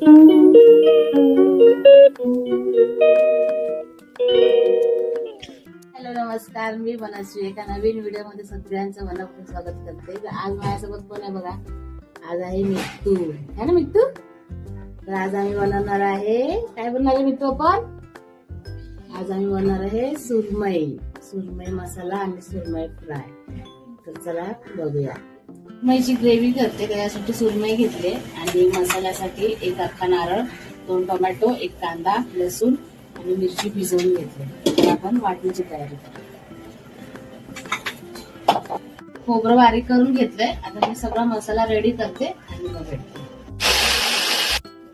Hello नमस्कार, मी मनस्वी एका नवीन video मध्ये सगळ्यांचं मनापासून स्वागत करते. तर आज माझ्यासोबत कोण आहे बघा, आज आहे मिट्टू, है ना मिट्टू. तर आज आम्ही बनवणार आहे, काय बनवणार आहे मिट्टू आपण? आज आम्ही बनवणार आहे सुरमई मसाला आणि सुरमई फ्राय. तर चला बघूया. सुरमईची ग्रेव्ही करते, त्यासाठी सुरमई घेतले आणि मसाल्यासाठी एक अख्खा नारळ, 2 टोमॅटो, 1 कांदा, लसूण आणि मिरची भिजवून घेतली. तर आपण वाटण्याची तयारी करू. खोबरं बारीक करून घेतलंय. आता मी सगळा मसाला रेडी करते आणि मग भेटते.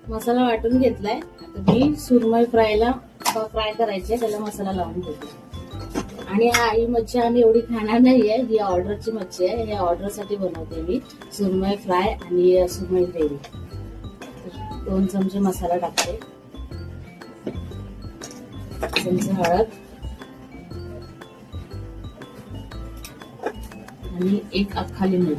मसाला वाटून घेतलाय. आता मी सुरमई फ्राय करायचे, त्याला मसाला लावून घेते. आणि ही मच्छी आम्ही एवढी खाणार नाहीये, ही ऑर्डरची मच्छी आहे. हे ऑर्डर साठी बनवते मी सुरमई फ्राय आणि सुरमई ग्रेव्ही. 2 चमचे मसाला टाकते, चमचे हळद आणि 1 अख्खा लिंबू.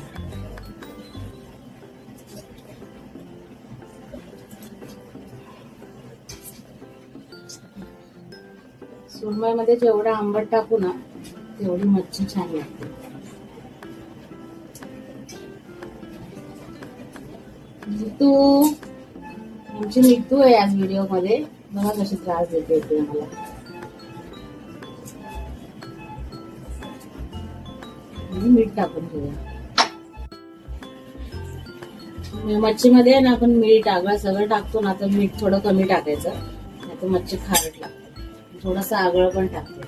सुरमई मध्ये जेवढा आंबट टाकू ना तेवढी मच्छी छान लागते. मिट्टू, आमची मिट्टू आहे आज व्हिडिओ मध्ये. बघा कशी त्रास देते ते मला. मीठ टाकून घेऊया. मच्छीमध्ये ना आपण मीठ आगळं सगळं टाकतो ना, तर मीठ थोडं कमी टाकायचं, नाहीतर मच्छी खारट लागते. थोडंसं आगळं पण टाकते.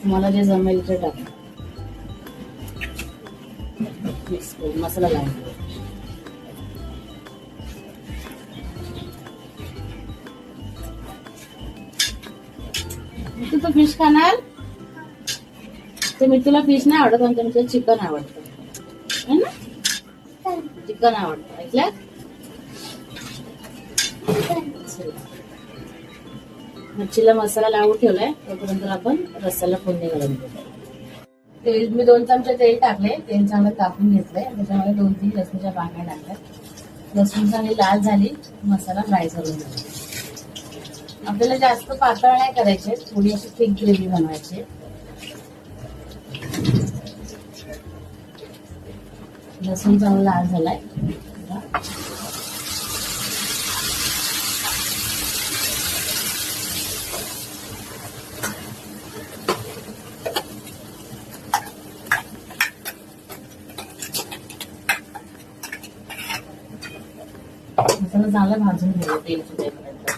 तुम्हाला जे जमेल ते टाका. मिक्स करून मसाला लावून. तू तर फिश खाणार? तर मी तुला फिश नाही आवडत, पण तुला चिकन आवडतं है ना? चिकन आवडतं, ऐकलं? मच्छीला मसाला लावून ठेवलाय, तोपर्यंत आपण रस्स्याला फोडणी घालून घेऊ. तेल मी 2 चमचे तेल टाकले. तेल चांगलं तापून घेतलंय. त्याच्यामध्ये 2-3 लसणीच्या पाकळ्या टाकल्या. लसूण चांगली लाल झाली, मसाला फ्राय करून घ्यायचा. आपल्याला जास्त पातळ नाही करायचे, थोडी अशी थिक ग्रेव्ही बनवायची. लसूण चांगला लाल झालाय. मसाला चांगला भाजून घ्यायला तेल सुटेपर्यंत.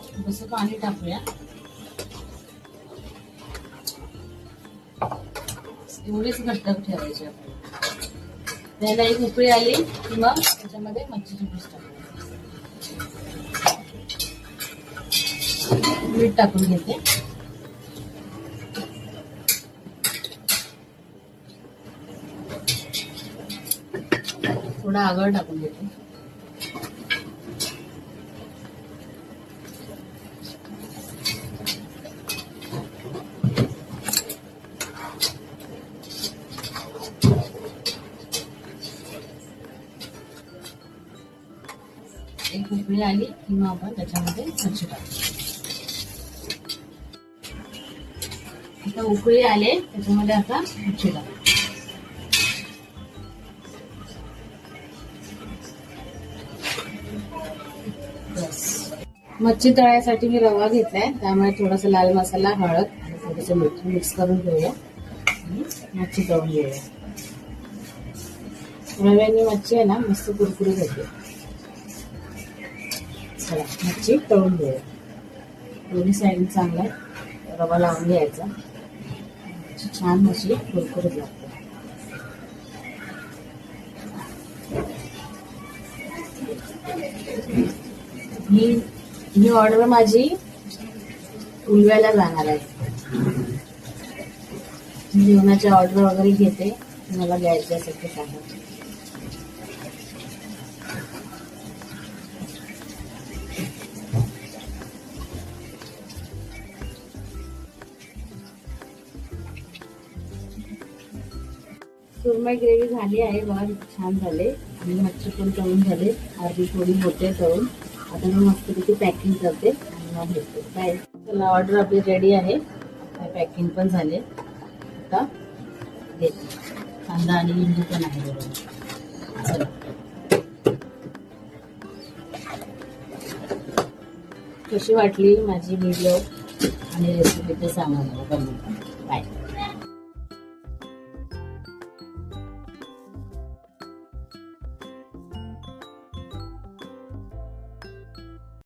थोडंसं पाणी टाकूया. एवढीच घट्ट ठेवायची आपल्याला. त्याला एक उकळी आली की मग त्याच्यामध्ये मच्छीची पीस टाकूया. मीठ टाकून घेते. थोडा आगळ टाकून घेते. एक उकळी आली की मग आपण त्याच्यामध्ये मच्छी टाकू. आता उकळी आले, त्याच्यामध्ये आता मच्छी टाकू. मच्छी तळायसाठी मी रवा घेतलाय, त्यामुळे थोडासा लाल मसाला, हळद आणि थोडंसं मीठ मिक्स करून घेऊया आणि मच्छी तळून घेऊया. रव्याने मच्छी आहे ना मस्त कुरकुरीत होते. चला मच्छी तळून घेऊया. दोन्ही साईड चांगला रवा लावून घ्यायचा. छान मच्छी कुरकुरीत लागते. ही ऑर्डर माझी उलव्याला जाणार आहे. जेवणाची ऑर्डर वगैरे घेते, मला घ्यायचे असेल ते सांगा. सुरमई ग्रेव्ही झाली आहे बघा, छान झाले आणि मच्छी पण तळून झाले, अर्धी थोडी होते तळून. आता मी मस्तपैकी पॅकिंग करते आणि मग घेते. काय चला, ऑर्डर आपली रेडी आहे, पॅकिंग पण झाले. आता घेते. कांदा आणि लिंबू पण आहे बघा. चला, कशी वाटली माझी व्हिडिओ आणि रेसिपी ते सांगा मला कमेंट. बाय.